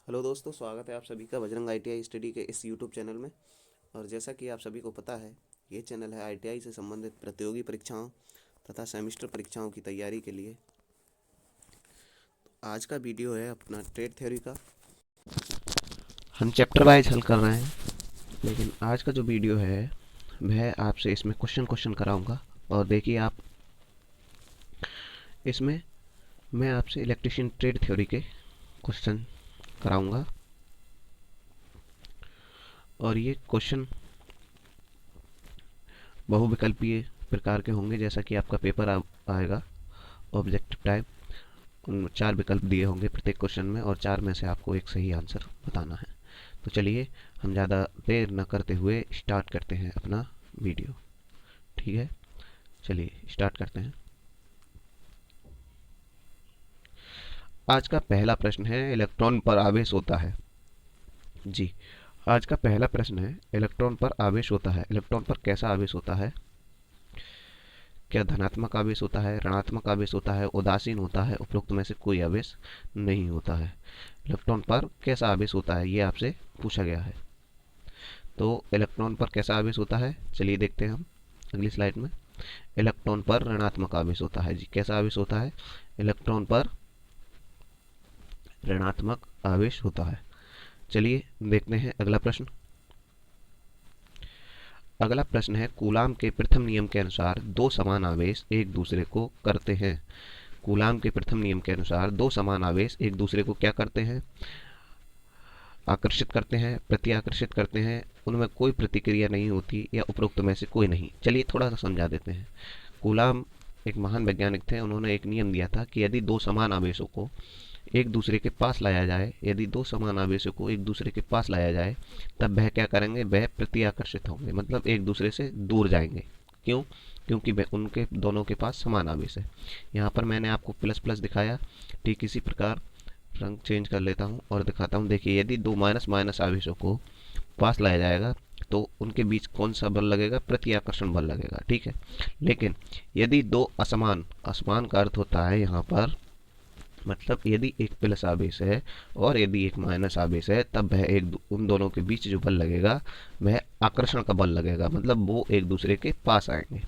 Hello दोस्तों, स्वागत है आप सभी का बजरंग आईटीआई स्टडी के इस यूट्यूब चैनल में। और जैसा कि आप सभी को पता है, ये चैनल है आईटीआई से संबंधित प्रतियोगी परीक्षाओं तथा सेमेस्टर परीक्षाओं की तैयारी के लिए। आज का वीडियो है अपना ट्रेड थ्योरी का। हम चैप्टर वाइज हल कर रहे हैं, लेकिन आज का जो वीडियो है वह आपसे इसमें क्वेश्चन क्वेश्चन कराऊंगा। और देखिए आप, इसमें मैं आपसे इलेक्ट्रिशियन ट्रेड थ्योरी के क्वेश्चन कराऊंगा। और ये क्वेश्चन बहुविकल्पीय प्रकार के होंगे, जैसा कि आपका पेपर आएगा ऑब्जेक्टिव टाइप। उनमें 4 विकल्प दिए होंगे प्रत्येक क्वेश्चन में, और 4 में से आपको एक सही आंसर बताना है। तो चलिए हम ज़्यादा देर न करते हुए स्टार्ट करते हैं अपना वीडियो। ठीक है, चलिए स्टार्ट करते हैं। आज का पहला प्रश्न है, इलेक्ट्रॉन पर आवेश होता है। जी, आज का पहला प्रश्न है, इलेक्ट्रॉन पर आवेश होता है। इलेक्ट्रॉन पर कैसा आवेश होता है? क्या धनात्मक आवेश होता है, ऋणात्मक आवेश होता है, उदासीन होता है, उपरोक्त में से कोई आवेश नहीं होता है? इलेक्ट्रॉन पर कैसा आवेश होता है, ये आपसे पूछा गया है। तो इलेक्ट्रॉन पर कैसा आवेश होता है, चलिए देखते हैं हम अगली स्लाइड में। इलेक्ट्रॉन पर ऋणात्मक आवेश होता है। जी, कैसा आवेश होता है? इलेक्ट्रॉन पर ऋणात्मक आवेश होता है। चलिए देखते हैं अगला प्रश्न। अगला प्रश्न है, कूलाम के प्रथम नियम के अनुसार दो समान आवेश एक दूसरे को करते हैं। कूलाम के प्रथम नियम के अनुसार दो समान आवेश एक दूसरे को क्या करते हैं? आकर्षित करते हैं, प्रति आकर्षित करते हैं, उनमें कोई प्रतिक्रिया नहीं होती, या उपरोक्त में से कोई नहीं। चलिए थोड़ा सा समझा देते हैं। कूलाम एक महान वैज्ञानिक थे। उन्होंने एक नियम दिया था कि यदि दो समान आवेशों को एक दूसरे के पास लाया जाए, यदि दो समान आवेशों को एक दूसरे के पास लाया जाए, तब वह क्या करेंगे? वह प्रति आकर्षित होंगे, मतलब एक दूसरे से दूर जाएंगे। क्यों? क्योंकि उनके दोनों के पास समान आवेश है। यहाँ पर मैंने आपको प्लस प्लस दिखाया, ठीक इसी प्रकार रंग चेंज कर लेता हूँ और दिखाता हूँ। देखिए, यदि दो माइनस माइनस आवेशों को पास लाया जाएगा तो उनके बीच कौन सा बल लगेगा? प्रति आकर्षण बल लगेगा। ठीक है, लेकिन यदि दो असमान, असमान का अर्थ होता है यहाँ पर, मतलब यदि एक प्लस आवेश है और यदि एक माइनस आवेश है, तब वह उन दोनों के बीच जो बल लगेगा वह आकर्षण का बल लगेगा, मतलब वो एक दूसरे के पास आएंगे।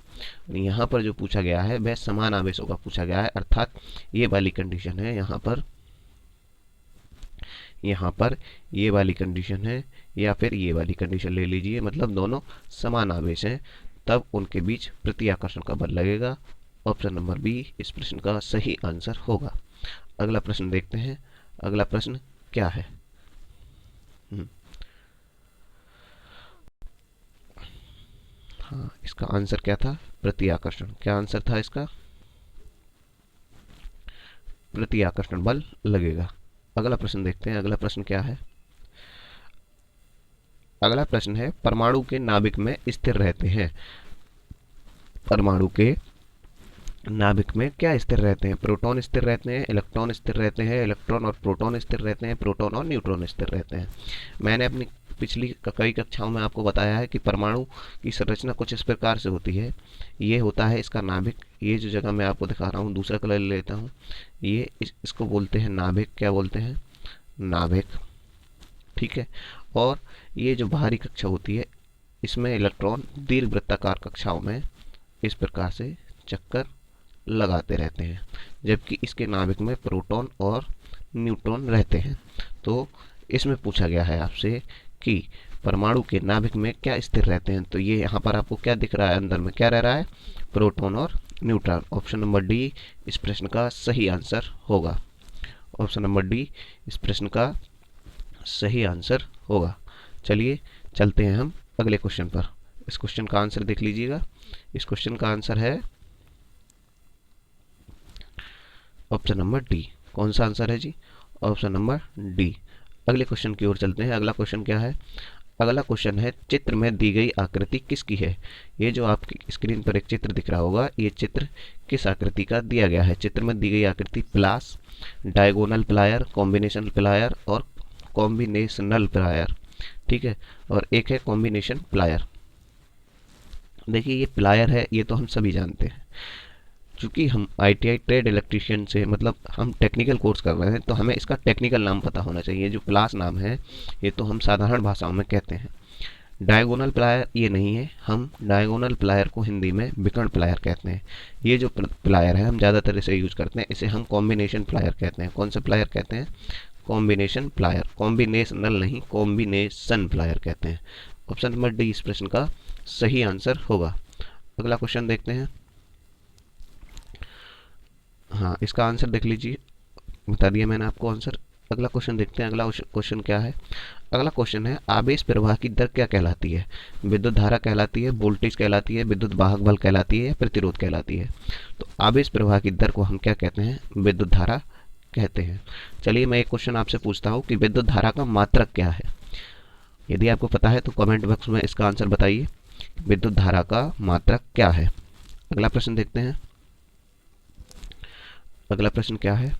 यहाँ पर जो पूछा गया है वह समान आवेशों का पूछा गया है, अर्थात ये वाली कंडीशन है यहाँ पर, यहाँ पर ये वाली कंडीशन है, या फिर ये वाली कंडीशन ले लीजिए, मतलब दोनों समान आवेश हैं, तब उनके बीच प्रति आकर्षण का बल लगेगा। ऑप्शन नंबर बी इस प्रश्न का सही आंसर होगा। अगला प्रश्न देखते हैं। अगला प्रश्न क्या है? हाँ, इसका आंसर क्या था? प्रति आकर्षण। क्या आंसर था इसका? प्रति आकर्षण बल लगेगा। अगला प्रश्न देखते हैं। अगला प्रश्न क्या है? अगला प्रश्न है, परमाणु के नाभिक में स्थिर रहते हैं। परमाणु के नाभिक में क्या स्थिर रहते हैं? प्रोटॉन स्थिर रहते हैं, इलेक्ट्रॉन स्थिर रहते हैं, इलेक्ट्रॉन और प्रोटॉन स्थिर रहते हैं, प्रोटॉन और न्यूट्रॉन स्थिर रहते हैं। मैंने अपनी पिछली कई कक्षाओं में आपको बताया है कि परमाणु की संरचना कुछ इस प्रकार से होती है। ये होता है इसका नाभिक। ये जो जगह मैं आपको दिखा रहा हूँ, दूसरा कलर ले लेता हूँ। ये इसको बोलते हैं नाभिक। क्या बोलते हैं? नाभिक। ठीक है, और ये जो बाहरी कक्षा होती है, इसमें इलेक्ट्रॉन दीर्घ वृत्ताकार कक्षाओं में इस प्रकार से चक्कर लगाते रहते हैं, जबकि इसके नाभिक में प्रोटॉन और न्यूट्रॉन रहते हैं। तो इसमें पूछा गया है आपसे कि परमाणु के नाभिक में क्या स्थिर रहते हैं। तो ये यहाँ पर आपको क्या दिख रहा है? अंदर में क्या रह रहा है? प्रोटॉन और न्यूट्रॉन। ऑप्शन नंबर डी इस प्रश्न का सही आंसर होगा। ऑप्शन नंबर डी इस प्रश्न का सही आंसर होगा। चलिए चलते हैं हम अगले क्वेश्चन पर। इस क्वेश्चन का आंसर देख लीजिएगा। इस क्वेश्चन का आंसर है ऑप्शन नंबर डी। कौन सा आंसर है जी? Option number D. अगले क्वेश्चन की ओर चलते हैं। अगला क्वेश्चन क्या है? अगला क्वेश्चन है, चित्र में दी गई आकृति किसकी है? ये जो आपकी स्क्रीन पर एक चित्र दिख रहा होगा, ये चित्र किस आकृति का दिया गया है? चित्र में दी गई आकृति प्लास, डायगोनल प्लायर, कॉम्बिनेशन प्लायर और कॉम्बिनेशनल प्लायर। ठीक है, और एक है कॉम्बिनेशन प्लायर। देखिए, ये प्लायर है, ये तो हम सभी जानते हैं। चूँकि हम ITI ट्रेड इलेक्ट्रीशियन से मतलब हम टेक्निकल कोर्स कर रहे हैं, तो हमें इसका टेक्निकल नाम पता होना चाहिए। जो प्लास नाम है ये तो हम साधारण भाषाओं में कहते हैं। डायगोनल प्लायर ये नहीं है, हम डायगोनल प्लायर को हिंदी में विकर्ण प्लायर कहते हैं। ये जो प्लायर है हम ज़्यादातर इसे यूज करते हैं, इसे हम कॉम्बिनेशन प्लायर कहते हैं। कौन सा प्लायर कहते हैं? Combination plier. कॉम्बिनेशनल नहीं, कॉम्बिनेशन प्लायर कहते हैं। ऑप्शन नंबर डी इस प्रश्न का सही आंसर होगा। अगला क्वेश्चन देखते हैं। हाँ, इसका आंसर देख लीजिए, बता दिया मैंने आपको आंसर। अगला क्वेश्चन देखते हैं। अगला क्वेश्चन क्या है? अगला क्वेश्चन है आवेश प्रवाह की दर क्या कहलाती है? विद्युत धारा कहलाती है, वोल्टेज कहलाती है, विद्युत वाहक बल कहलाती है या प्रतिरोध कहलाती है? तो आवेश प्रवाह की दर को हम क्या कहते हैं? विद्युत धारा कहते हैं। चलिए मैं एक क्वेश्चन आपसे पूछता हूँ कि विद्युत धारा का मात्रक क्या है? यदि आपको पता है तो कमेंट बॉक्स में इसका आंसर बताइए। विद्युत धारा का मात्रक क्या है? अगला प्रश्न देखते हैं। अगला प्रश्न क्या है?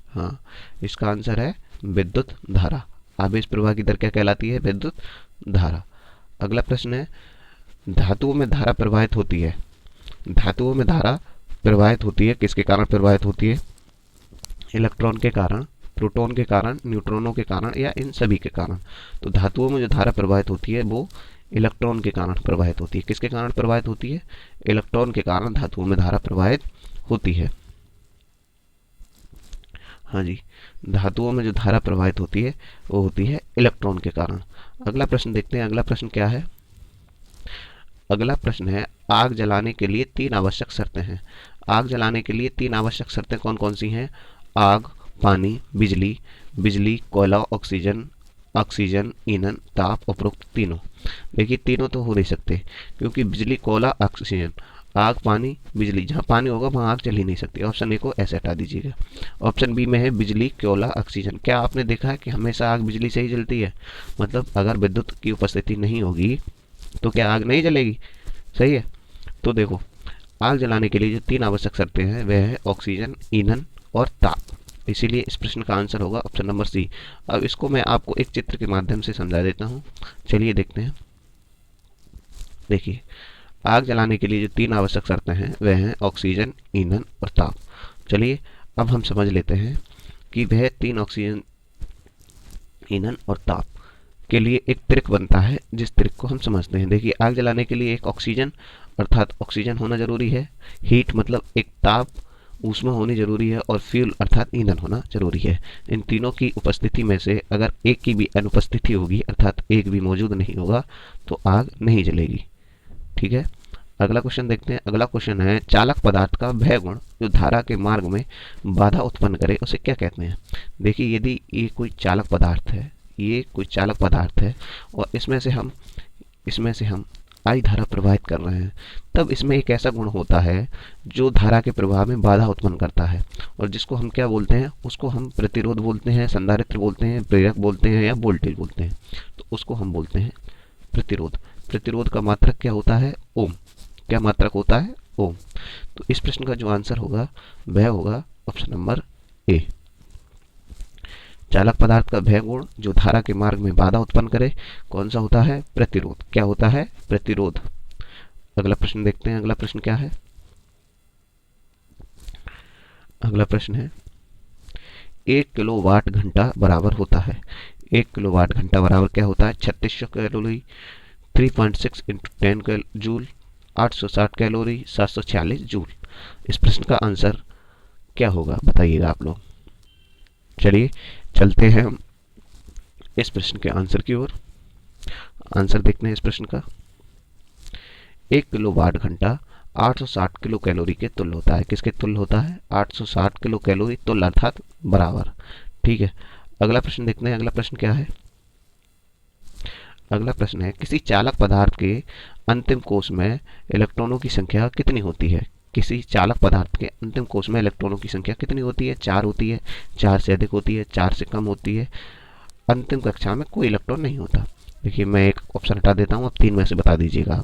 हाँ, इसका आंसर है विद्युत धारा। आवेश प्रवाह की दर क्या कहलाती है? विद्युत धारा। अगला प्रश्न है धातुओं में धारा प्रवाहित होती है। धातुओं में धारा प्रवाहित होती है, किसके कारण प्रवाहित होती है? इलेक्ट्रॉन के कारण, प्रोटॉन के कारण, न्यूट्रॉनों के कारण या इन सभी के कारण? तो धातुओं में जो धारा प्रवाहित होती है वो इलेक्ट्रॉन के कारण प्रवाहित होती है। किसके कारण प्रवाहित होती है? इलेक्ट्रॉन के कारण धातुओं में धारा प्रवाहित होती है। हाँ जी, धातुओं में जो धारा प्रवाहित होती है वो होती है इलेक्ट्रॉन के कारण। अगला प्रश्न देखते हैं। अगला प्रश्न क्या है? अगला प्रश्न है आग जलाने के लिए 3 आवश्यक शर्तें हैं। आग जलाने के लिए 3 आवश्यक शर्तें कौन कौन सी हैं? आग, पानी, बिजली। बिजली, कोयला, ऑक्सीजन, ऑक्सीजन, ईंधन, ताप, उपरोक्त तीनों। देखिए तीनों तो हो नहीं सकते, क्योंकि बिजली, कोयला, ऑक्सीजन, आग, पानी, बिजली, जहाँ पानी होगा वहाँ आग जल ही नहीं सकती। ऑप्शन ए को ऐसे हटा दीजिएगा। ऑप्शन बी में है बिजली, कोयला, ऑक्सीजन। क्या आपने देखा है कि हमेशा आग बिजली से ही जलती है? मतलब अगर विद्युत की उपस्थिति नहीं होगी तो क्या आग नहीं जलेगी? सही है। तो देखो, आग जलाने के लिए जो 3 आवश्यक शर्तें हैं वह है ऑक्सीजन, ईंधन और ताप। इसीलिए इस प्रश्न का आंसर होगा ऑप्शन नंबर सी। अब इसको मैं आपको एक चित्र के माध्यम से समझा देता हूँ। चलिए देखते हैं। देखिए, आग जलाने के लिए जो 3 आवश्यक शर्तें हैं वह हैं ऑक्सीजन, ईंधन और ताप। चलिए अब हम समझ लेते हैं कि वह 3 ऑक्सीजन, ईंधन और ताप के लिए एक त्रिक बनता है, जिस त्रिक को हम समझते हैं। देखिए, आग जलाने के लिए एक ऑक्सीजन अर्थात ऑक्सीजन होना जरूरी है, हीट मतलब एक ताप, ऊष्मा होनी जरूरी है और फ्यूल अर्थात ईंधन होना जरूरी है। इन तीनों की उपस्थिति में से अगर एक की भी अनुपस्थिति होगी अर्थात एक भी मौजूद नहीं होगा तो आग नहीं जलेगी। ठीक है। अगला क्वेश्चन देखते हैं। अगला क्वेश्चन है चालक पदार्थ का वह गुण जो धारा के मार्ग में बाधा उत्पन्न करे उसे क्या कहते हैं? देखिए, यदि ये कोई चालक पदार्थ है, ये कोई चालक पदार्थ है और इसमें से हम आई धारा प्रवाहित कर रहे हैं, तब इसमें एक ऐसा गुण होता है जो धारा के प्रवाह में बाधा उत्पन्न करता है और जिसको हम क्या बोलते हैं? उसको हम प्रतिरोध बोलते हैं, संधारित्र बोलते हैं, प्रेरक बोलते हैं या वोल्टेज बोलते हैं। तो उसको हम बोलते हैं प्रतिरोध। प्रतिरोध का मात्रक क्या होता है? ओम। क्या मात्रक होता है? ओम। तो इस प्रश्न का जो आंसर होगा वह होगा ऑप्शन नंबर ए। चालक पदार्थ का वह गुण जो धारा के मार्ग में बाधा उत्पन्न करे कौन सा होता है? प्रतिरोध। क्या होता है? प्रतिरोध। अगला प्रश्न देखते हैं। अगला प्रश्न क्या है? अगला प्रश्न है 1 किलोवाट घंटा बराबर होता है। 1 किलोवाट घंटा बराबर क्या होता है? 3600 calorie, 3.6 into 10 joule, 860 calorie, 746 joule. इस प्रश्न का आंसर क्या होगा बताइएगा आप लोग। चलिए चलते हैं हम इस प्रश्न के आंसर की ओर। आंसर देखते हैं इस प्रश्न का। 1 किलोवाट घंटा 860 किलो कैलोरी के तुल्य होता है। किसके तुल्य होता है? 860 किलो कैलोरी तुल्य अर्थात बराबर। ठीक है। अगला प्रश्न देखते हैं। अगला प्रश्न क्या है? अगला प्रश्न है किसी चालक पदार्थ के अंतिम कोश में इलेक्ट्रॉनों की संख्या कितनी होती है? किसी चालक पदार्थ के अंतिम कोश में इलेक्ट्रॉनों की संख्या कितनी होती है? 4 होती है, 4 से अधिक होती है, 4 से कम होती है, अंतिम कक्षा में कोई इलेक्ट्रॉन नहीं होता। देखिए, मैं एक ऑप्शन हटा देता हूँ, अब 3 में से बता दीजिएगा।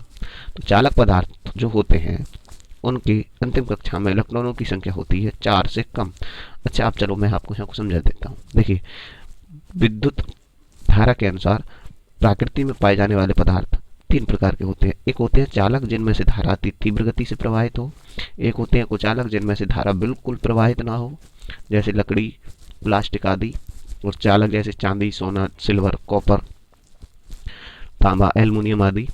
तो चालक पदार्थ जो होते हैं उनकी अंतिम कक्षा में इलेक्ट्रॉनों की संख्या होती है 4 से कम। अच्छा, अब चलो मैं आपको यहाँ को समझा देता हूँ। देखिए, विद्युत धारा के अनुसार प्रकृति में पाए जाने वाले पदार्थ तीन प्रकार के होते हैं। एक होते हैं चालक जिनमें से धारा अति तीव्र गति से प्रवाहित हो, एक होते हैं कुचालक जिनमें से धारा बिल्कुल प्रवाहित ना हो जैसे लकड़ी, प्लास्टिक आदि, और चालक जैसे चांदी, सोना, सिल्वर, कॉपर, तांबा, एल्युमिनियम आदि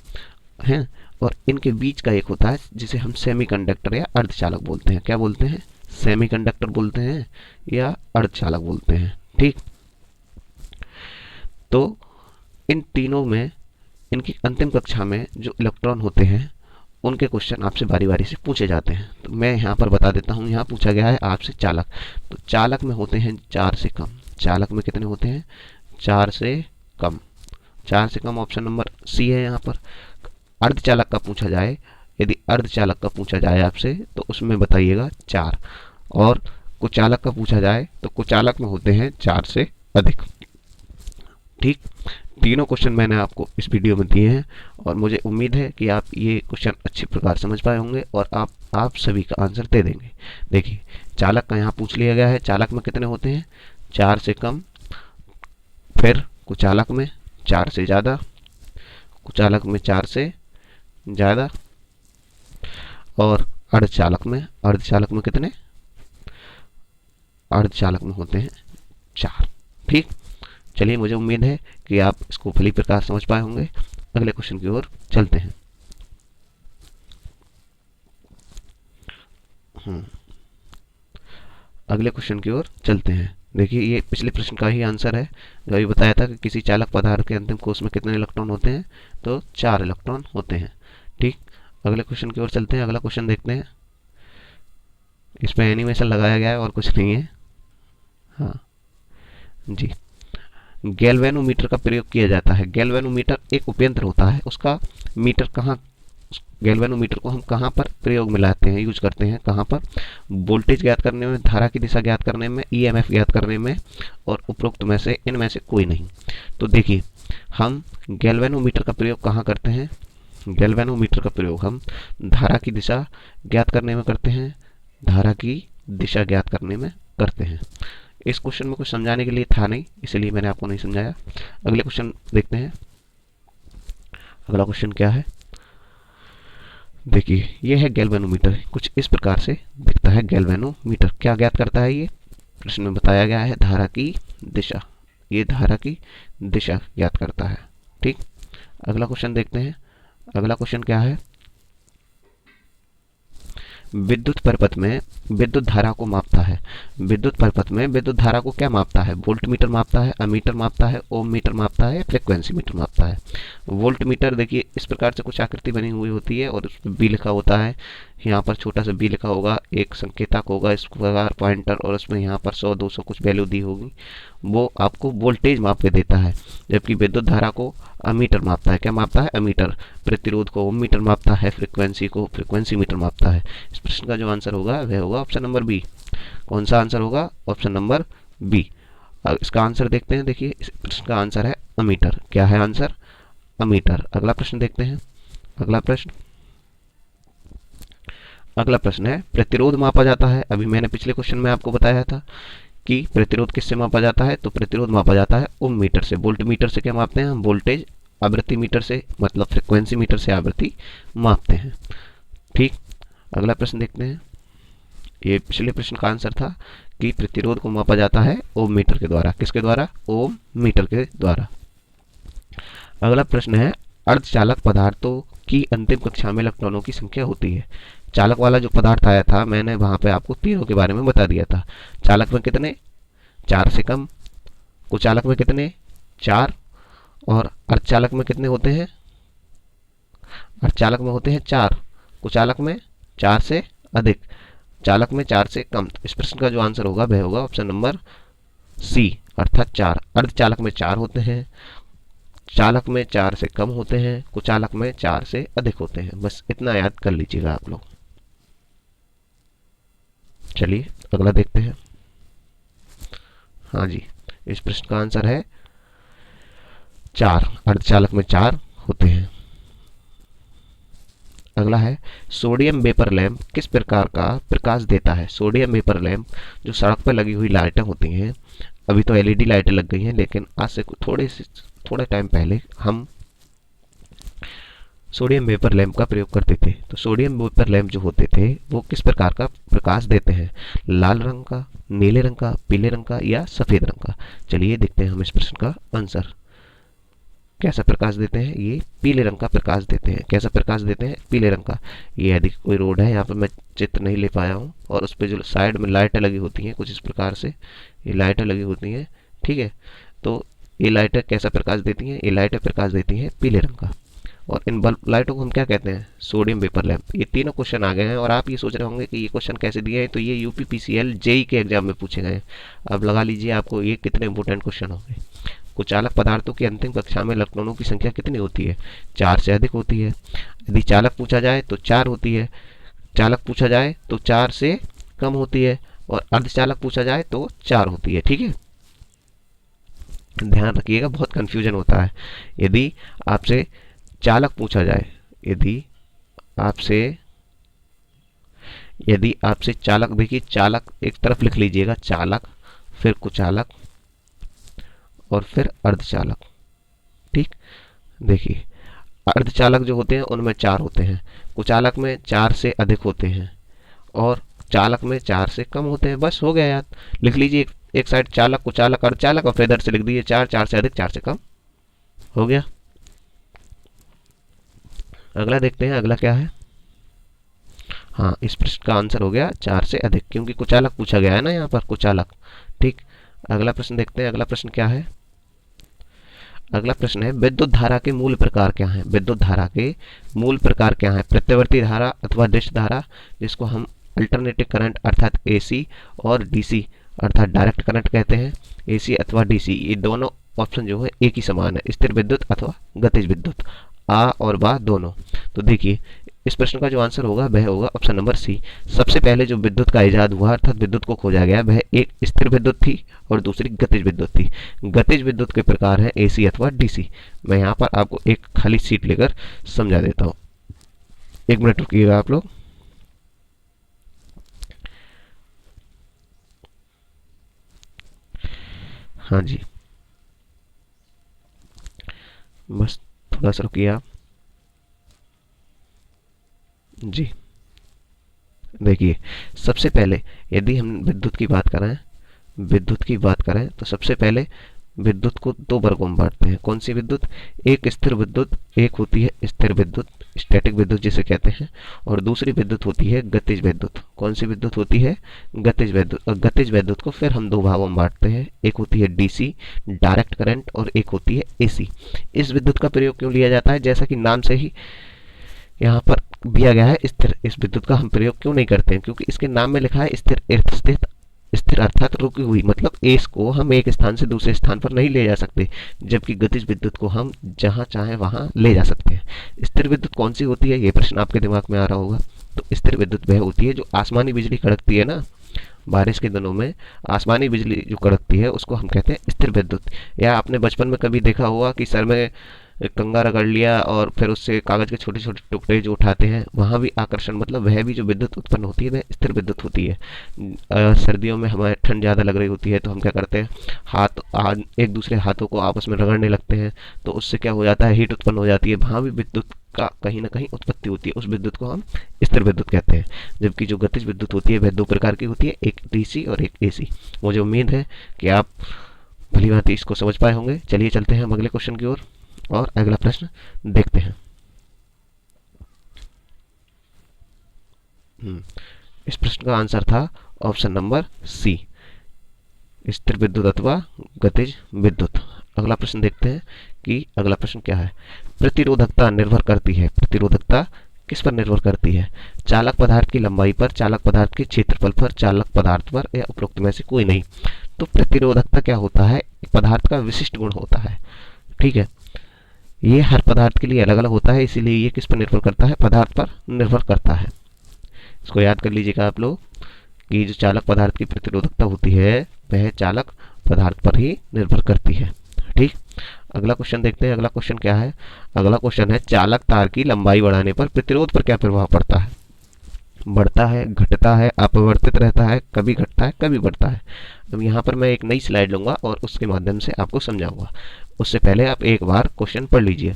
हैं। और इनके बीच का एक होता है जिसे हम सेमीकंडक्टर या अर्धचालक बोलते हैं। क्या बोलते हैं? सेमीकंडक्टर बोलते हैं या अर्धचालक बोलते हैं। ठीक, तो इन तीनों में इनकी अंतिम कक्षा में जो इलेक्ट्रॉन होते हैं उनके क्वेश्चन आपसे बारी बारी से पूछे जाते हैं। तो मैं यहाँ पर बता देता हूँ, यहाँ पूछा गया है आपसे चालक। तो चालक में होते हैं 4 से कम। चालक में कितने होते हैं? 4 से कम। 4 से कम ऑप्शन नंबर सी है यहाँ पर। अर्धचालक का पूछा जाए, यदि अर्धचालक का पूछा जाए आपसे तो उसमें बताइएगा 4। और कुचालक का पूछा जाए तो कुचालक में होते हैं 4 से अधिक। ठीक, तीनों क्वेश्चन मैंने आपको इस वीडियो में दिए हैं और मुझे उम्मीद है कि आप ये क्वेश्चन अच्छी प्रकार समझ पाए होंगे और आप सभी का आंसर दे देंगे। देखिए, चालक का यहाँ पूछ लिया गया है। चालक में कितने होते हैं? 4 से कम। फिर कुचालक में 4 से ज़्यादा, कुचालक में 4 से ज़्यादा, और अर्धचालक में कितने? अर्धचालक में होते हैं 4। ठीक, चलिए, मुझे उम्मीद है कि आप इसको भली प्रकार समझ पाए होंगे। अगले क्वेश्चन की ओर चलते हैं। अगले क्वेश्चन की ओर चलते हैं। देखिए, ये पिछले प्रश्न का ही आंसर है जो अभी बताया था कि किसी चालक पदार्थ के अंतिम कोश में कितने इलेक्ट्रॉन होते हैं? तो 4 इलेक्ट्रॉन होते हैं। ठीक, अगले क्वेश्चन की ओर चलते हैं। अगला क्वेश्चन देखते हैं। इस पर एनिमेशन लगाया गया है और कुछ नहीं है। हाँ जी, गैल्वेनोमीटर का प्रयोग किया जाता है। गैल्वेनोमीटर एक उपयंत्र होता है। उसका मीटर कहाँ, गैल्वेनोमीटर को हम कहाँ पर प्रयोग में लाते हैं, यूज करते हैं? कहाँ पर? वोल्टेज ज्ञात करने में, धारा की दिशा ज्ञात करने में, ईएमएफ ज्ञात करने में, और उपरोक्त में से इनमें से कोई नहीं। तो देखिए, हम गैल्वेनोमीटर का प्रयोग कहाँ करते हैं? गैल्वेनोमीटर का प्रयोग हम धारा की दिशा ज्ञात करने में करते हैं। धारा की दिशा ज्ञात करने में करते हैं। इस क्वेश्चन में कुछ समझाने के लिए था नहीं, इसलिए मैंने आपको नहीं समझाया। अगले क्वेश्चन देखते हैं। अगला क्वेश्चन क्या है? देखिए, ये है गैल्वेनोमीटर। कुछ इस प्रकार से दिखता है गैल्वेनोमीटर। क्या ज्ञात करता है? ये प्रश्न में बताया गया है धारा की दिशा। ये धारा की दिशा ज्ञात करता है। ठीक, अगला क्वेश्चन देखते हैं। अगला क्वेश्चन क्या है? विद्युत परिपथ में विद्युत धारा को मापता है। विद्युत परिपथ में विद्युत धारा को क्या मापता है? वोल्ट मीटर मापता है, अमीटर मापता है, ओम मीटर मापता है, फ्रीक्वेंसी मीटर मापता है। वोल्ट मीटर, देखिए, इस प्रकार से कुछ आकृति बनी हुई होती है और उस पर बी लिखा होता है। यहाँ पर छोटा सा बी लिखा होगा, एक संकेतक होगा इस प्रकार पॉइंटर, और उसमें यहाँ पर 100 200 कुछ वैल्यू दी होगी। वो आपको वोल्टेज माप के देता है। जबकि विद्युत धारा को अमीटर मापता है। क्या मापता है? अमीटर। प्रतिरोध को ओम मीटर मापता है, फ्रीक्वेंसी को फ्रीक्वेंसी मीटर मापता है। इस प्रश्न का जो आंसर होगा वह होगा ऑप्शन नंबर बी। कौन सा आंसर होगा? Option number B. अब इसका आंसर देखते हैं। देखिए, इस प्रश्न का आंसर है अमीटर। क्या है आंसर? अमीटर। अगला प्रश्न देखते हैं। अगला प्रश्न है, प्रतिरोध मापा जाता है। अभी मैंने पिछले क्वेश्चन में आपको बताया था कि प्रतिरोध किससे मापा जाता है? तो प्रतिरोध मापा जाता है ओम मीटर से। वोल्ट मीटर से क्या मापते हैं हम? वोल्टेज। आवृत्ति मीटर से, मतलब फ्रीक्वेंसी मीटर से आवृत्ति मापते हैं। ठीक, अगला प्रश्न देखते हैं। ये पिछले प्रश्न का आंसर था कि प्रतिरोध को मापा जाता है ओम मीटर के द्वारा। किसके द्वारा? ओम मीटर के द्वारा। अगला प्रश्न है, अर्धचालक पदार्थों की अंतिम कक्षा में इलेक्ट्रॉनों की संख्या होती है। चालक वाला जो पदार्थ आया था, मैंने वहां पे आपको तीनों के बारे में बता दिया था। चालक में कितने? 4 से कम। कुचालक में कितने? 4। और अर्धचालक में कितने होते हैं? अर्धचालक में होते हैं 4। कुचालक में 4 से अधिक। चालक में 4 से कम। इस प्रश्न का जो आंसर होगा वह होगा ऑप्शन नंबर सी, अर्थात 4। अर्धचालक में 4 होते हैं, चालक में 4 से कम होते हैं, कुचालक में 4 से अधिक होते हैं। बस इतना याद कर लीजिएगा आप लोग। चलिए, अगला देखते हैं। हाँ जी, इस प्रश्न का आंसर है 4। अर्धचालक में 4 होते हैं। अगला है, सोडियम वेपर लैंप किस प्रकार का प्रकाश देता है? सोडियम वेपर लैंप जो सड़क पर लगी हुई लाइटें होती हैं, अभी तो एलईडी लाइटें लग गई हैं, लेकिन आज से थोड़े टाइम पहले हम सोडियम वेपर लैंप का प्रयोग करते थे। तो सोडियम वेपर लैंप जो होते थे वो किस प्रकार का प्रकाश देते हैं? लाल रंग का, नीले रंग का, पीले रंग का या सफेद रंग का? चलिए देखते हैं हम इस प्रश्न का आंसर। कैसा प्रकाश देते हैं? ये पीले रंग का प्रकाश देते हैं। कैसा प्रकाश देते हैं? पीले रंग का। ये यदि कोई रोड है, यहाँ पर मैं चित्र नहीं ले पाया हूँ, और उस पर जो साइड में लाइटें लगी होती हैं कुछ इस प्रकार से, ये लाइटें लगी होती हैं, ठीक है। तो ये लाइटें कैसा प्रकाश देती हैं? ये लाइटें प्रकाश देती हैं पीले रंग का। और इन बल्ब लाइटों को हम क्या कहते हैं? Sodium vapour lamp. ये तीनों क्वेश्चन आ गए हैं और आप ये सोच रहे होंगे कि ये क्वेश्चन कैसे दिए हैं, तो ये यूपीपीसीएल जेई के एग्जाम में पूछे गए हैं। अब लगा लीजिए आपको ये कितने इंपॉर्टेंट क्वेश्चन होंगे। कुचालक पदार्थों की अंतिम कक्षा में इलेक्ट्रॉनों की संख्या कितनी होती है? 4 से अधिक होती है। यदि चालक पूछा जाए तो 4 होती है, चालक पूछा जाए तो 4 से कम होती है, और अर्धचालक पूछा जाए तो 4 होती है, ठीक है। ध्यान रखिएगा, बहुत कंफ्यूजन होता है। यदि आपसे चालक पूछा जाए, यदि आपसे चालक, देखिए चालक एक तरफ लिख लीजिएगा, चालक, फिर कुचालक और फिर अर्धचालक, ठीक। देखिए अर्धचालक जो होते हैं उनमें 4 होते हैं, कुचालक में 4 से अधिक होते हैं, और चालक में 4 से कम होते हैं। बस हो गया याद। लिख लीजिए एक साइड चालक, कुचालक, अर्धचालक, और फिर इधर से लिख दीजिए 4, 4 से अधिक, 4 से कम। हो गया। अगला देखते हैं, अगला क्या है। हाँ, इस प्रश्न का आंसर हो गया 4 से अधिक, क्योंकि कुचालक पूछा गया है ना यहाँ पर, कुचालक, ठीक। अगला प्रश्न देखते हैं, अगला प्रश्न क्या है। अगला प्रश्न है, विद्युत धारा के मूल प्रकार क्या हैं? विद्युत धारा के मूल प्रकार क्या हैं? प्रत्यावर्ती धारा अथवा डिश धारा, जिसको हम अल्टरनेटिव करंट अर्थात एसी और डीसी अर्थात डायरेक्ट करंट कहते हैं। एसी अथवा डीसी, ये दोनों ऑप्शन जो है एक ही समान है, स्थिर विद्युत अथवा गतिज विद्युत, आ और बा दोनों। तो देखिए इस प्रश्न का जो आंसर होगा वह होगा ऑप्शन नंबर सी। सबसे पहले जो विद्युत का इजाद हुआ अर्थात विद्युत को खोजा गया, वह एक स्थिर विद्युत थी और दूसरी गतिज विद्युत थी। गतिज विद्युत के प्रकार है एसी अथवा डीसी। मैं यहाँ पर आपको एक खाली सीट लेकर समझा देता हूँ, 1 मिनट रुकिएगा आप लोग। हाँ जी, बस थोड़ा सा रुकिए आप जी। देखिए सबसे पहले यदि हम विद्युत की बात करें तो सबसे पहले विद्युत को 2 वर्गों में बांटते हैं। कौन सी विद्युत? एक स्थिर विद्युत, एक होती है स्थिर विद्युत, स्टैटिक विद्युत जिसे कहते हैं, और दूसरी विद्युत होती है गतिज विद्युत। कौन सी विद्युत होती है? गतिज विद्युत। और गतिज विद्युत को फिर हम 2 भागों में बांटते हैं, एक होती है डीसी डायरेक्ट करंट और एक होती है एसी। इस विद्युत का प्रयोग क्यों लिया जाता है? जैसा कि नाम से ही यहाँ पर दिया गया है स्थिर, इस विद्युत का हम प्रयोग क्यों नहीं करते हैं? क्योंकि इसके नाम में लिखा है स्थिर। स्थिर स्थिर अर्थात रुकी हुई, मतलब एस को हम एक स्थान से दूसरे स्थान पर नहीं ले जा सकते, जबकि गतिज विद्युत को हम जहां चाहे वहां ले जा सकते हैं। स्थिर विद्युत कौन सी होती है, ये प्रश्न आपके दिमाग में आ रहा होगा। तो स्थिर विद्युत वह होती है जो आसमानी बिजली कड़कती है ना, बारिश के दिनों में आसमानी बिजली जो कड़कती है उसको हम कहते हैं स्थिर विद्युत। या आपने बचपन में कभी देखा होगा कि सर में कंघा रगड़ लिया और फिर उससे कागज के छोटे छोटे टुकड़े जो उठाते हैं, वहां भी आकर्षण, मतलब वह भी जो विद्युत उत्पन्न होती है वह स्थिर विद्युत होती है। सर्दियों में हमारे ठंड ज़्यादा लग रही होती है तो हम क्या करते हैं, एक दूसरे हाथों को आपस में रगड़ने लगते हैं, तो उससे क्या हो जाता है, हीट उत्पन्न हो जाती है, वहां भी विद्युत का कहीं ना कहीं उत्पत्ति होती है। उस विद्युत को हम स्थिर विद्युत कहते हैं। जबकि जो गतिज विद्युत होती है वह 2 प्रकार की होती है, एक डीसी और एक एसी। मुझे उम्मीद है कि आप भली भांति इसको समझ पाए होंगे। चलिए चलते हैं हम अगले क्वेश्चन की ओर और अगला प्रश्न देखते हैं। इस प्रश्न का आंसर था ऑप्शन नंबर सी, स्थिर विद्युत अथवा गतिज विद्युत। अगला प्रश्न देखते हैं कि अगला प्रश्न क्या है। प्रतिरोधकता निर्भर करती है, प्रतिरोधकता किस पर निर्भर करती है? चालक पदार्थ की लंबाई पर, चालक पदार्थ के क्षेत्रफल पर, चालक पदार्थ पर, या उपरोक्त में से कोई नहीं। तो प्रतिरोधकता क्या होता है? पदार्थ का विशिष्ट गुण होता है, ठीक है। ये हर पदार्थ के लिए अलग अलग होता है, इसीलिए ये किस पर निर्भर करता है? पदार्थ पर निर्भर करता है। इसको याद कर लीजिएगा आप लोग कि जो चालक पदार्थ की प्रतिरोधकता होती है वह चालक पदार्थ पर ही निर्भर करती है, ठीक। अगला क्वेश्चन देखते हैं। अगला क्वेश्चन क्या है? अगला क्वेश्चन है, चालक तार की लंबाई बढ़ाने पर प्रतिरोध पर क्या प्रभाव पड़ता है? बढ़ता है, घटता है, अपरिवर्तित रहता है, कभी घटता है कभी बढ़ता है। अब यहाँ पर मैं एक नई स्लाइड लूंगा और उसके माध्यम से आपको समझाऊंगा। उससे पहले आप एक बार क्वेश्चन पढ़ लीजिए।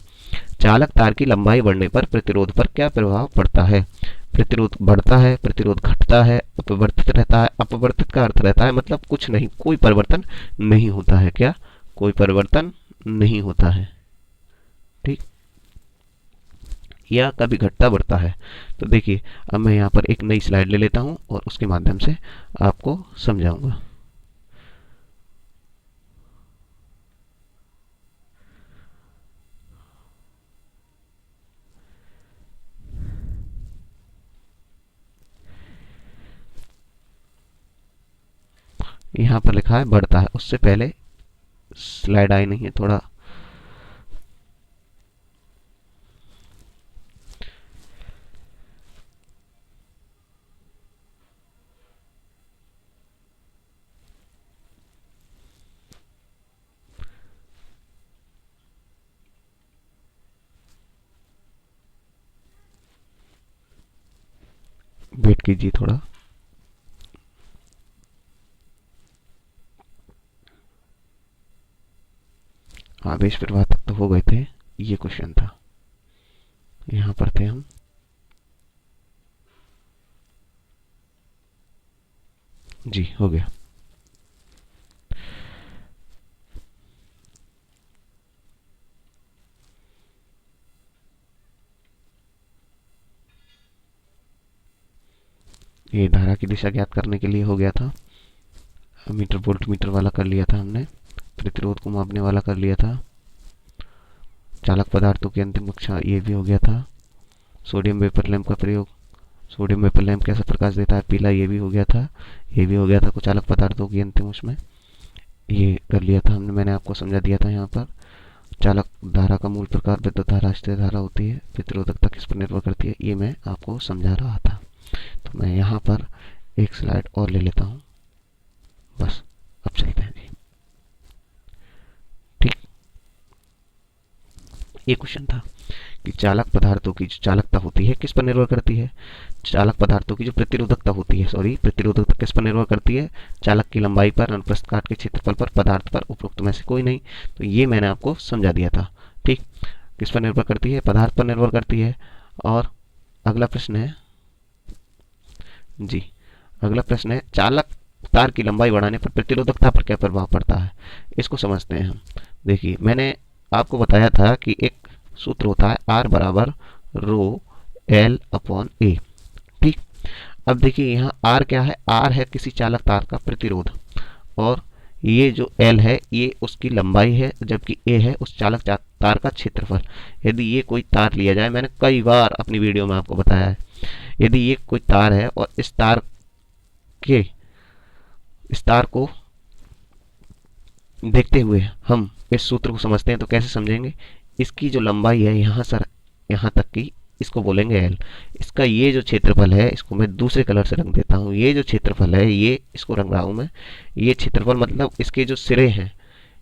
चालक तार की लंबाई बढ़ने पर प्रतिरोध पर क्या प्रभाव पड़ता है? प्रतिरोध बढ़ता है, प्रतिरोध घटता है, अपरिवर्तित रहता है। अपरिवर्तित का अर्थ रहता है मतलब कुछ नहीं, कोई परिवर्तन नहीं होता है। क्या? कोई परिवर्तन नहीं होता है। ठीक, या कभी घटता बढ़ता है। तो देखिए, अब मैं यहाँ पर एक नई स्लाइड ले लेता हूँ और उसके माध्यम से आपको समझाऊंगा। यहाँ पर लिखा है बढ़ता है, उससे पहले स्लाइड आई नहीं है, थोड़ा वेट कीजिए थोड़ा। आवेश प्रवाह तक तो हो गए थे, ये क्वेश्चन था, यहाँ पर थे हम। जी हो गया। ये धारा की दिशा ज्ञात करने के लिए हो गया था। मीटर वोल्ट मीटर वाला कर लिया था हमने, प्रतिरोध को मापने वाला कर लिया था, चालक पदार्थों की अंतिम कक्षा ये भी हो गया था, सोडियम वेपर लैंप का प्रयोग, सोडियम वेपर लैंप कैसा प्रकाश देता है, पीला, ये भी हो गया था। ये भी हो गया था कुछ चालक पदार्थों की अंतिम उसमें, ये कर लिया था हमने, मैंने आपको समझा दिया था। यहाँ पर चालक धारा का मूल प्रकार विद्युत धारा, स्थिर धारा होती है, प्रतिरोधकता किस पर निर्भर करती है, ये मैं आपको समझा रहा था। तो मैं यहाँ पर एक स्लाइड और ले लेता हूँ, बस अब चलते हैं जी। ठीक, ये क्वेश्चन था कि चालक पदार्थों की जो चालकता होती है किस पर निर्भर करती है। चालक पदार्थों की जो प्रतिरोधकता होती है, सॉरी, प्रतिरोधकता किस पर निर्भर करती है? चालक की लंबाई पर, अनुप्रस्थ काट के क्षेत्रफल पर, पदार्थ पर, उपरोक्त में से कोई नहीं। तो ये मैंने आपको समझा दिया था। ठीक, किस पर निर्भर करती है? पदार्थ पर निर्भर करती है। और अगला प्रश्न है जी, अगला प्रश्न है चालक तार की लंबाई बढ़ाने पर प्रतिरोधकता पर क्या प्रभाव पड़ता है? इसको समझते हैं हम। देखिए, मैंने आपको बताया था कि एक सूत्र होता है R बराबर रो एल अपॉन ए। ठीक, अब देखिए यहाँ R क्या है? R है किसी चालक तार का प्रतिरोध, और ये जो L है ये उसकी लंबाई है, जबकि A है उस चालक तार का क्षेत्रफल। यदि ये कोई तार लिया जाए, मैंने कई बार अपनी वीडियो में आपको बताया है, यदि ये कोई तार है और इस तार को देखते हुए हम इस सूत्र को समझते हैं, तो कैसे समझेंगे? इसकी जो लंबाई है यहाँ तक की, इसको बोलेंगे एल। इसका ये जो क्षेत्रफल है, इसको मैं दूसरे कलर से रंग देता हूँ। ये जो क्षेत्रफल है, ये इसको रंग रहा हूँ मैं, ये क्षेत्रफल मतलब इसके जो सिरे हैं,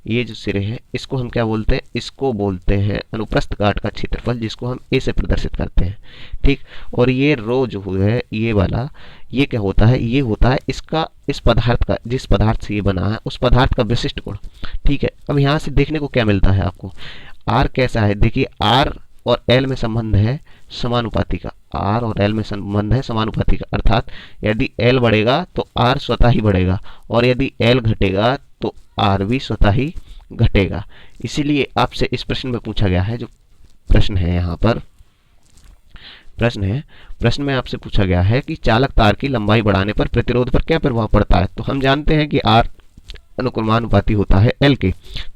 ये जो सिरे हैं, इसको हम क्या बोलते हैं? इसको बोलते हैं अनुप्रस्थ काट का क्षेत्रफल, जिसको हम ए से प्रदर्शित करते हैं। ठीक, और ये रो जो है ये वाला, ये क्या होता है? ये होता है इसका, इस पदार्थ का, जिस पदार्थ से ये बना है उस पदार्थ का विशिष्ट गुण। ठीक है, अब यहाँ से देखने को क्या मिलता है आपको? आर कैसा है? देखिए, आर और एल में संबंध है समानुपाती का, आर और एल में संबंध है समानुपाती का, अर्थात यदि एल बढ़ेगा तो आर स्वतः ही बढ़ेगा, और यदि एल घटेगा तो आर भी स्वतः ही घटेगा। इसीलिए आपसे इस प्रश्न में पूछा गया है, जो प्रश्न है यहाँ पर प्रश्न में आपसे पूछा गया है कि चालक तार की लंबाई बढ़ाने पर प्रतिरोध पर क्या प्रभाव पड़ता है। तो हम जानते हैं कि आर अनुक्रमानुपाती होता है एल के,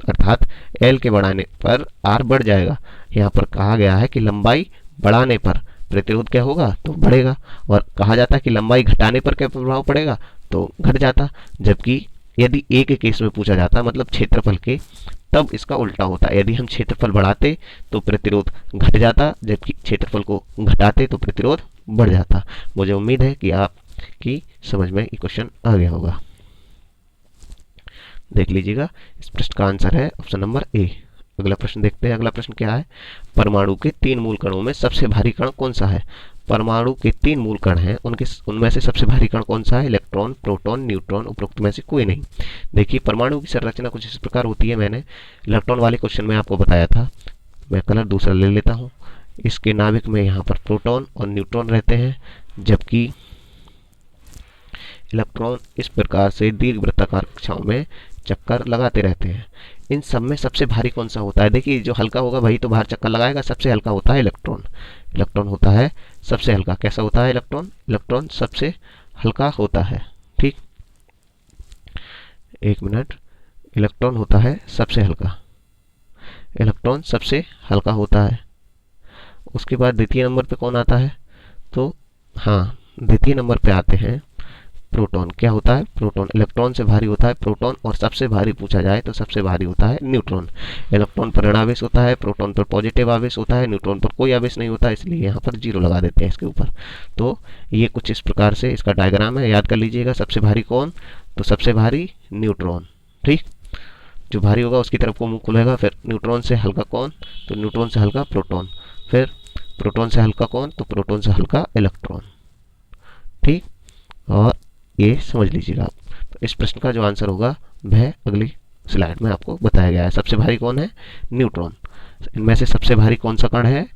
अर्थात एल के बढ़ाने पर आर बढ़ जाएगा। यहाँ पर कहा गया है कि लंबाई बढ़ाने पर प्रतिरोध क्या होगा? तो बढ़ेगा। और कहा जाता है कि लंबाई घटाने पर क्या प्रभाव पड़ेगा? तो घट जाता। जबकि यदि ए के केस में पूछा जाता, मतलब क्षेत्रफल के, तब इसका उल्टा होता। यदि हम क्षेत्रफल बढ़ाते तो प्रतिरोध घट जाता, जबकि क्षेत्रफल को घटाते तो प्रतिरोध बढ़ जाता। मुझे उम्मीद है कि आपकी समझ में ये क्वेश्चन आ गया होगा। देख लीजिएगा, इस प्रश्न का आंसर है ऑप्शन नंबर ए। अगला प्रश्न देखते हैं। अगला प्रश्न क्या है? परमाणु के 3 मूल कणों में सबसे भारी कण कौन सा है? परमाणु के 3 मूल कण हैं, उनमें से सबसे भारी कण कौन सा है? Electron, proton, neutron. उपरोक्त में से कोई नहीं। देखिए परमाणु की संरचना कुछ इस प्रकार होती है, मैंने इलेक्ट्रॉन वाले क्वेश्चन में आपको बताया था। मैं कलर दूसरा ले लेता हूँ। इसके नाभिक में यहाँ पर प्रोटॉन और न्यूट्रॉन रहते हैं, जबकि इलेक्ट्रॉन इस प्रकार से दीर्घ वृत्ताकार कक्षाओं में चक्कर लगाते रहते हैं। इन सब में सबसे भारी कौन सा होता है? देखिए जो हल्का होगा वही तो बाहर चक्कर लगाएगा। सबसे हल्का होता है इलेक्ट्रॉन। इलेक्ट्रॉन होता है सबसे हल्का। कैसा होता है इलेक्ट्रॉन? इलेक्ट्रॉन सबसे हल्का होता है। ठीक, एक मिनट। इलेक्ट्रॉन होता है सबसे हल्का। इलेक्ट्रॉन सबसे हल्का होता है। उसके बाद द्वितीय नंबर पे कौन आता है? तो हाँ, द्वितीय नंबर पे आते हैं प्रोटॉन। क्या होता है? प्रोटॉन। इलेक्ट्रॉन से भारी होता है प्रोटॉन, और सबसे भारी पूछा जाए तो सबसे भारी होता है न्यूट्रॉन। इलेक्ट्रॉन पर ऋण आवेश होता है, प्रोटॉन पर पॉजिटिव आवेश होता है, न्यूट्रॉन पर कोई आवेश नहीं होता, इसलिए यहाँ पर 0 लगा देते हैं इसके ऊपर। तो ये कुछ इस प्रकार से इसका डायग्राम है, याद कर लीजिएगा। सबसे भारी कौन? तो सबसे भारी न्यूट्रॉन। ठीक, जो भारी होगा उसकी तरफ को मुंह खुलेगा। फिर न्यूट्रॉन से हल्का कौन? तो न्यूट्रॉन से हल्का प्रोटॉन। फिर प्रोटॉन से हल्का कौन? तो प्रोटॉन से हल्का इलेक्ट्रॉन। ठीक, और ये समझ लीजिएगा आप। तो इस प्रश्न का जो आंसर होगा वह अगली स्लाइड में आपको बताया गया है। सबसे भारी कौन है? न्यूट्रॉन। इनमें से सबसे भारी कौन सा कण है?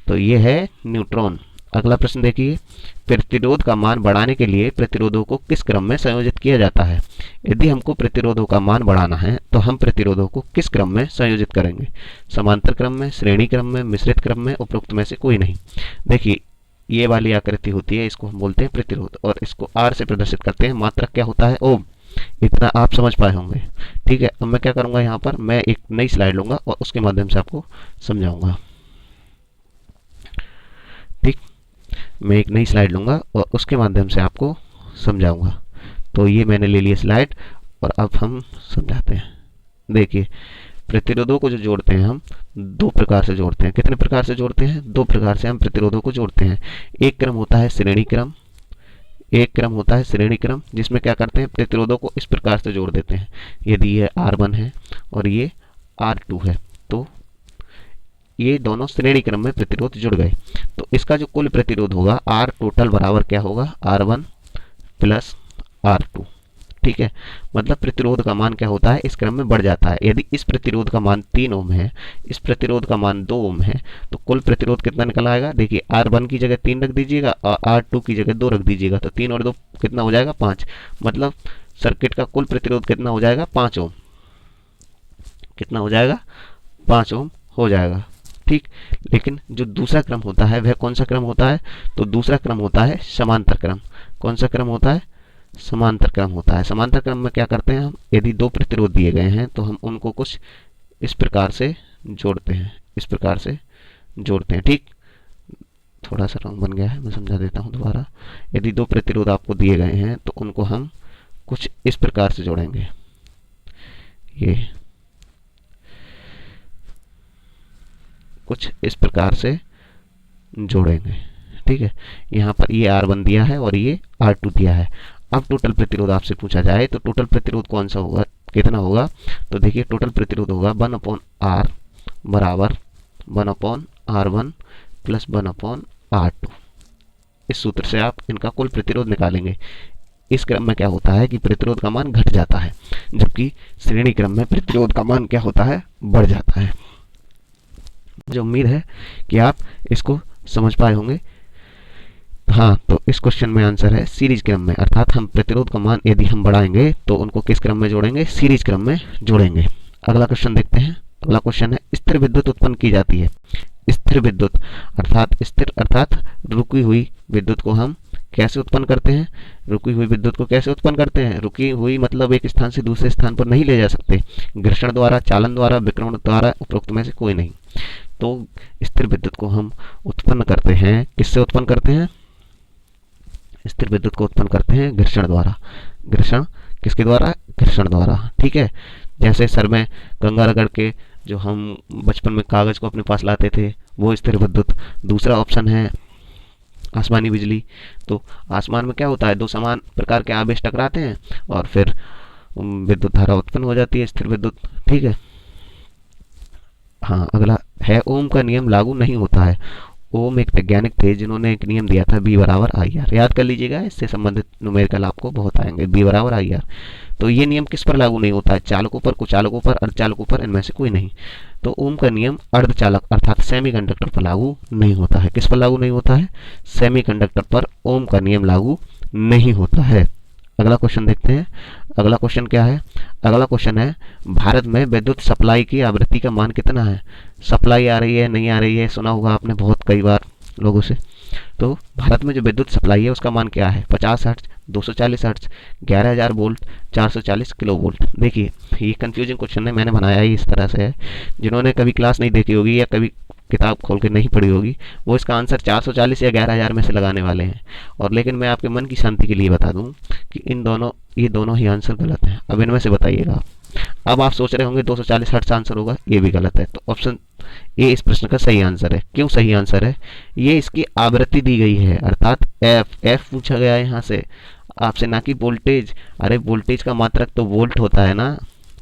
तो ये है न्यूट्रॉन। अगला प्रश्न देखिए, प्रतिरोध का मान बढ़ाने के लिए प्रतिरोधों को किस क्रम में संयोजित किया जाता है? यदि हमको प्रतिरोधों का मान बढ़ाना है तो हम प्रतिरोधों को किस क्रम में संयोजित करेंगे? समांतर क्रम में, श्रेणी क्रम में, मिश्रित क्रम में, उपरोक्त में से कोई नहीं। देखिए ये वाली आकृति होती है, इसको हम बोलते हैं प्रतिरोध, और इसको आर से प्रदर्शित करते हैं। मात्रक क्या होता है? ओम। इतना आप समझ पाए होंगे। ठीक है, अब मैं क्या करूंगा, यहाँ पर मैं एक नई स्लाइड लूंगा और उसके माध्यम से आपको समझाऊंगा। ठीक, मैं एक नई स्लाइड लूंगा और उसके माध्यम से आपको समझाऊंगा। तो ये मैंने ले लिया स्लाइड, और अब हम समझाते हैं। देखिए प्रतिरोधों को जो जोड़ते हैं हम 2 प्रकार से जोड़ते हैं। कितने प्रकार से जोड़ते हैं? 2 प्रकार से हम प्रतिरोधों को जोड़ते हैं। एक क्रम होता है श्रेणी क्रम, एक क्रम होता है श्रेणी क्रम, जिसमें क्या करते हैं, प्रतिरोधों को इस प्रकार से जोड़ देते हैं। यदि ये R1 है और ये R2 है, तो ये दोनों श्रेणी क्रम में प्रतिरोध जुड़ गए। तो इसका जो कुल प्रतिरोध होगा R टोटल बराबर क्या होगा? R1 plus R2। ठीक है, मतलब प्रतिरोध का मान क्या होता है? इस क्रम में बढ़ जाता है। यदि इस प्रतिरोध का मान 3 ओम है, इस प्रतिरोध का मान 2 ओम है, तो कुल प्रतिरोध कितना निकल आएगा? देखिए R1 की जगह 3 रख दीजिएगा और R2 की जगह 2 रख दीजिएगा, तो 3 और 2 कितना हो जाएगा? 5। मतलब सर्किट का कुल प्रतिरोध कितना हो जाएगा? 5 ओम। कितना हो जाएगा? 5 ओम हो जाएगा। ठीक, लेकिन जो दूसरा क्रम होता है वह कौन सा क्रम होता है? तो दूसरा क्रम होता है समांतर क्रम। कौन सा क्रम होता है? समांतर क्रम होता है। समांतर क्रम में क्या करते हैं हम? यदि 2 प्रतिरोध दिए गए हैं तो हम उनको कुछ इस प्रकार से जोड़ते हैं, इस प्रकार से जोड़ते हैं। ठीक, थोड़ा सा रंग बन गया है, मैं समझा देता हूं दोबारा। यदि 2 प्रतिरोध आपको दिए गए हैं तो उनको हम कुछ इस प्रकार से जोड़ेंगे। ये कुछ इस प्रकार से जोड़ेंगे। ठीक है, यहाँ पर ये R1 दिया है और ये R2 दिया है। अब टोटल प्रतिरोध आपसे पूछा जाए तो टोटल प्रतिरोध कौन सा होगा, कितना होगा? तो देखिए टोटल प्रतिरोध होगा 1/R बराबर 1/R1 प्लस 1/R2। इस सूत्र से आप इनका कुल प्रतिरोध निकालेंगे। इस क्रम में क्या होता है कि प्रतिरोध का मान घट जाता है, जबकि श्रेणी क्रम में प्रतिरोध का मान क्या होता है? बढ़ जाता है। मुझे उम्मीद है कि आप इसको समझ पाए होंगे। हाँ, तो इस क्वेश्चन में आंसर है सीरीज क्रम में, अर्थात हम प्रतिरोध का मान यदि हम बढ़ाएंगे तो उनको किस क्रम में जोड़ेंगे? सीरीज क्रम में जोड़ेंगे। अगला क्वेश्चन देखते हैं। अगला क्वेश्चन है, स्थिर विद्युत उत्पन्न की जाती है। स्थिर विद्युत अर्थात रुकी हुई विद्युत को हम कैसे उत्पन्न करते हैं? रुकी हुई विद्युत को कैसे उत्पन्न करते हैं? रुकी हुई मतलब एक स्थान से दूसरे स्थान पर नहीं ले जा सकते। घर्षण द्वारा, चालन द्वारा, विकिरण द्वारा, उपरोक्त में से कोई नहीं। तो स्थिर विद्युत को हम उत्पन्न करते हैं, किससे उत्पन्न करते हैं? स्थिर विद्युत को उत्पन्न करते हैं घर्षण द्वारा। घर्षण किसके द्वारा? घर्षण द्वारा। ठीक है, जैसे सर में कंघा रगड़ के जो हम बचपन में कागज को अपने पास लाते थे, वो स्थिर विद्युत। दूसरा ऑप्शन है आसमानी बिजली। तो आसमान में क्या होता है? 2 समान प्रकार के आवेश टकराते हैं और फिर विद्युत धारा उत्पन्न हो जाती है, स्थिर विद्युत। ठीक है, हाँ, अगला है ओम का नियम लागू नहीं होता है। ओम एक वैज्ञानिक थे जिन्होंने एक नियम दिया था बी बराबर आई आर। याद कर लीजिएगा, इससे संबंधित न्यूमेरिकल आपको बहुत आएंगे। बी बराबर आई आर। तो ये नियम किस पर लागू नहीं होता है? चालकों पर, कुचालकों पर, अर्धचालकों पर, इनमें से कोई नहीं। तो ओम का नियम अर्धचालक अर्थात सेमीकंडक्टर पर लागू नहीं होता है। किस पर लागू नहीं होता है? सेमीकंडक्टर पर ओम का नियम लागू नहीं होता है। अगला क्वेश्चन देखते हैं। अगला क्वेश्चन क्या है? अगला क्वेश्चन है, भारत में विद्युत सप्लाई की आवृत्ति का मान कितना है? सप्लाई आ रही है, नहीं आ रही है, सुना होगा आपने बहुत कई बार लोगों से। तो भारत में जो विद्युत सप्लाई है उसका मान क्या है? 50 hertz, 240 hertz, 11,000 volt, 440 kilo volt. देखिए ये कंफ्यूजिंग क्वेश्चन है, मैंने बनाया ही इस तरह से है। जिन्होंने कभी क्लास नहीं देखी होगी या कभी किताब खोल के नहीं पढ़ी होगी वो इसका आंसर 440 या 11,000 में से लगाने वाले हैं। और लेकिन मैं आपके मन की शांति के लिए बता दूं कि ये दोनों ही आंसर गलत हैं। अब इनमें से बताइएगा आप। अब आप सोच रहे होंगे 240 हर्ट्ज आंसर होगा, ये भी गलत है। तो ऑप्शन ए इस प्रश्न का सही आंसर है। क्यों सही आंसर है? ये इसकी आवृत्ति दी गई है, अर्थात एफ पूछा गया है यहाँ से आपसे, ना कि वोल्टेज। अरे वोल्टेज का मात्रक तो वोल्ट होता है ना,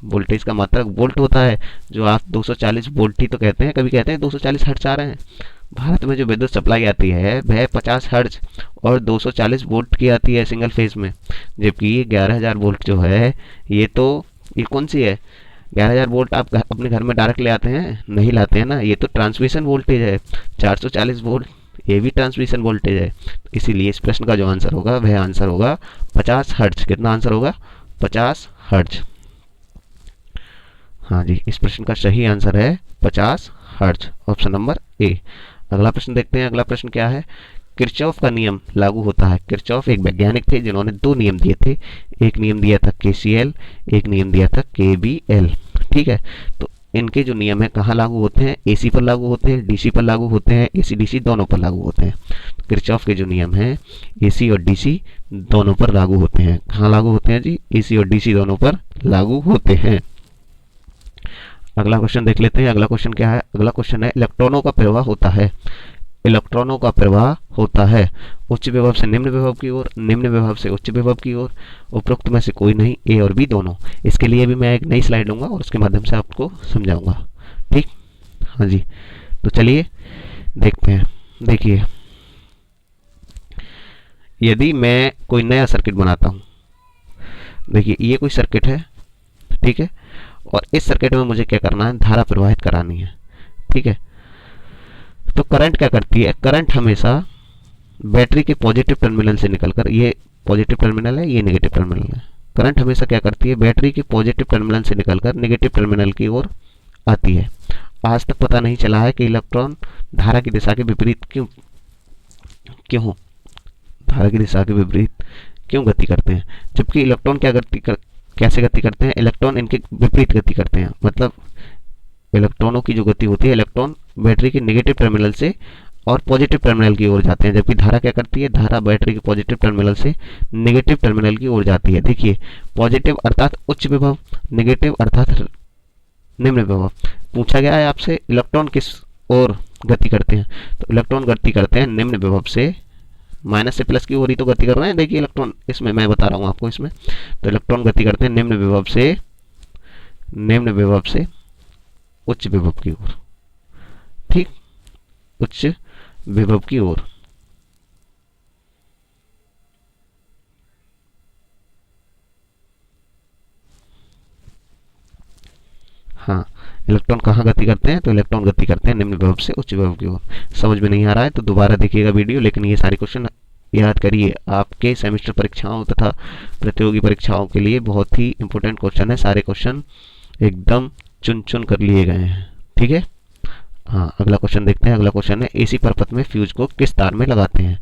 वोल्टेज का मात्रक वोल्ट होता है। जो आप 240 वोल्ट ही तो कहते हैं, कभी कहते हैं 240 हर्ट्ज आ रहे हैं। भारत में जो विद्युत सप्लाई आती है वह 50 हर्ट्ज और 240 वोल्ट की आती है सिंगल फेज में। जबकि ये 11,000 वोल्ट जो है ये कौन सी है? 11,000 वोल्ट आप अपने घर में डायरेक्ट ले आते हैं? नहीं लाते हैं ना, ये तो ट्रांसमिशन वोल्टेज है। 440 वोल्ट ये भी ट्रांसमिशन वोल्टेज है। इसीलिए इस प्रश्न का जो आंसर होगा वह आंसर होगा 50 हर्ट्ज। कितना आंसर होगा? 50 हर्ट्ज। हाँ जी, इस प्रश्न का सही आंसर है 50 हर्ट्ज, ऑप्शन नंबर ए। अगला प्रश्न देखते हैं। अगला प्रश्न क्या है? किरचॉफ का नियम लागू होता है। किरचॉफ एक वैज्ञानिक थे जिन्होंने दो नियम दिए थे। एक नियम दिया था केसीएल, एक नियम दिया था केबीएल। ठीक है, तो इनके जो नियम है कहाँ लागू होते हैं? एसी पर लागू होते हैं, डीसी पर लागू होते हैं, एसी डीसी दोनों पर लागू होते हैं। किरचॉफ के जो नियम हैं एसी और डीसी दोनों पर लागू होते हैं। कहाँ लागू होते हैं जी? एसी और डीसी दोनों पर लागू होते हैं। अगला क्वेश्चन देख लेते हैं। अगला क्वेश्चन क्या है? अगला क्वेश्चन है, इलेक्ट्रॉनों का प्रवाह होता है। इलेक्ट्रॉनों का प्रवाह होता है उच्च विभव से निम्न विभव की ओर, निम्न विभव से उच्च विभव की ओर। उपरोक्त में से कोई नहीं, ए और बी दोनों। इसके लिए भी मैं एक नई स्लाइड लूंगा और उसके माध्यम से आपको समझाऊंगा। ठीक, हाँ जी। तो चलिए देखते हैं। देखिए, यदि मैं कोई नया सर्किट बनाता हूं, देखिए ये कोई सर्किट है, ठीक है, और इस सर्किट में मुझे क्या करना है? धारा प्रवाहित करानी है। ठीक है, तो करंट क्या करती है? करंट हमेशा बैटरी के पॉजिटिव टर्मिनल से निकलकर, ये पॉजिटिव टर्मिनल है, ये नेगेटिव टर्मिनल है। करंट हमेशा क्या करती है? बैटरी के पॉजिटिव टर्मिनल से निकलकर नेगेटिव टर्मिनल की ओर आती है। आज तक पता नहीं चला है कि इलेक्ट्रॉन धारा की दिशा के विपरीत क्यों धारा की दिशा के विपरीत क्यों गति करते हैं, जबकि इलेक्ट्रॉन कैसे गति करते हैं? इलेक्ट्रॉन इनके विपरीत गति करते हैं। मतलब इलेक्ट्रॉनों की जो गति होती है, इलेक्ट्रॉन बैटरी के नेगेटिव टर्मिनल से और पॉजिटिव टर्मिनल की ओर जाते हैं, जबकि धारा क्या करती है? धारा बैटरी के पॉजिटिव टर्मिनल से नेगेटिव टर्मिनल की ओर जाती है। देखिए, पॉजिटिव अर्थात उच्च विभव, नेगेटिव अर्थात निम्न विभव। पूछा गया है आपसे इलेक्ट्रॉन किस ओर गति करते हैं, तो इलेक्ट्रॉन गति करते हैं निम्न विभव से, माइनस से प्लस की ओर ही तो गति कर रहे हैं। देखिए इलेक्ट्रॉन, इसमें मैं बता रहा हूँ आपको, इसमें तो इलेक्ट्रॉन गति करते हैं निम्न विभव से उच्च विभव की ओर। ठीक, उच्च विभव की ओर। हाँ, इलेक्ट्रॉन कहाँ गति करते हैं? तो इलेक्ट्रॉन गति करते हैं निम्न विभव से उच्च विभव की ओर। समझ में नहीं आ रहा है तो दोबारा देखिएगा वीडियो, लेकिन ये सारे क्वेश्चन याद करिए। आपके सेमेस्टर परीक्षाओं तथा प्रतियोगी परीक्षाओं के लिए बहुत ही इंपॉर्टेंट क्वेश्चन है। सारे क्वेश्चन एकदम चुन चुन कर लिए गए हैं। ठीक है, हाँ, अगला क्वेश्चन देखते हैं। अगला क्वेश्चन है, एसी परपथ में फ्यूज को किस तार में लगाते हैं?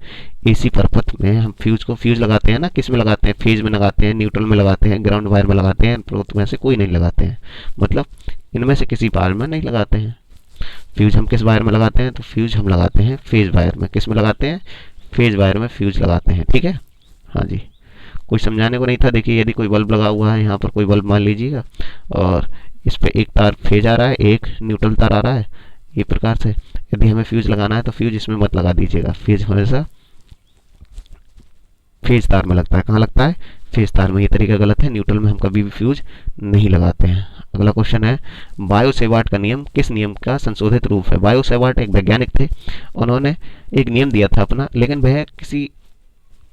एसी परपथ में हम फ्यूज लगाते हैं ना, किस में लगाते हैं? फेज में लगाते हैं, न्यूट्रल में लगाते हैं, ग्राउंड वायर में लगाते हैं, उपरोक्त में से कोई नहीं लगाते हैं। मतलब इनमें से किसी वायर में नहीं लगाते हैं। फ्यूज हम किस वायर में लगाते हैं? तो फ्यूज हम लगाते हैं फेज वायर में। किस में लगाते हैं? फेज वायर में फ्यूज लगाते हैं। ठीक है, हाँ जी, कुछ समझाने को नहीं था। देखिए, यदि कोई बल्ब लगा हुआ है, यहाँ पर कोई बल्ब मान लीजिएगा, और इस पर एक तार फेज आ रहा है, एक न्यूट्रल तार आ रहा है, ये प्रकार से। यदि हमें फ्यूज लगाना है तो फ्यूज इसमें मत लगा दीजिएगा। फ्यूज हमेशा फेज तार में लगता है। कहाँ लगता है? फेज तार में ये तरीका गलत है, न्यूट्रल में हम कभी भी फ्यूज नहीं लगाते हैं। अगला क्वेश्चन है, बायो सेवार्ट का नियम किस नियम का संशोधित रूप है? बायो सेवार्ट एक वैज्ञानिक थे, उन्होंने एक नियम दिया था अपना, लेकिन वह किसी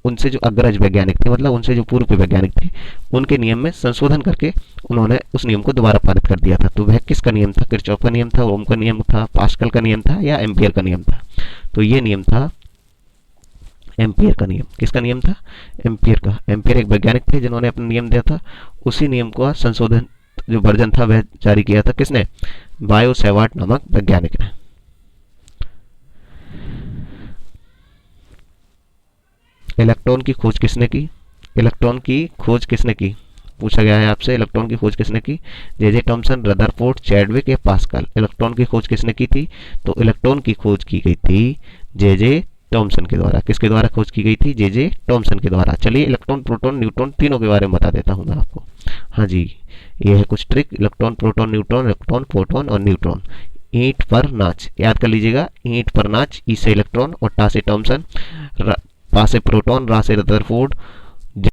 उनसे जो अग्रज वैज्ञानिक थे, मतलब उनसे जो पूर्व के वैज्ञानिक थे, उनके नियम में संशोधन करके उन्होंने उस नियम को दोबारा पारित कर दिया था। तो वह किसका नियम था? किरचॉफ का नियम था, ओम का नियम था, पास्कल का नियम था, या एम्पियर का नियम था? तो ये नियम था एम्पियर का नियम। किसका नियम था? एम्पियर का। एम्पियर एक वैज्ञानिक थे जिन्होंने अपना नियम दिया था, उसी नियम का संशोधन जो वर्जन था वह जारी किया था किसने? बायो सेवार्ट नामक वैज्ञानिक ने। इलेक्ट्रॉन की खोज किसने की? इलेक्ट्रॉन की खोज किसने की? पूछा गया है आपसे, इलेक्ट्रॉन की खोज किसने की? जे थॉमसन, रदरफोर्ड, चैडविक या पास्कल? इलेक्ट्रॉन की खोज किसने की थी? तो इलेक्ट्रॉन की खोज की गई थी जे थॉमसन के द्वारा। किसके द्वारा खोज की गई थी? जे थॉमसन के द्वारा। चलिए इलेक्ट्रॉन, प्रोटॉन, न्यूट्रॉन तीनों के बारे में बता देता हूँ मैं आपको। हाँ जी, ये है कुछ trick. Electron, proton, neutron, electron, proton और न्यूट्रॉन। ईंट पर नाच याद कर लीजिएगा। ईंट पर नाच, ई से इलेक्ट्रॉन और टा से थॉमसन, पा से प्रोटॉन, रा से रदरफोर्ड,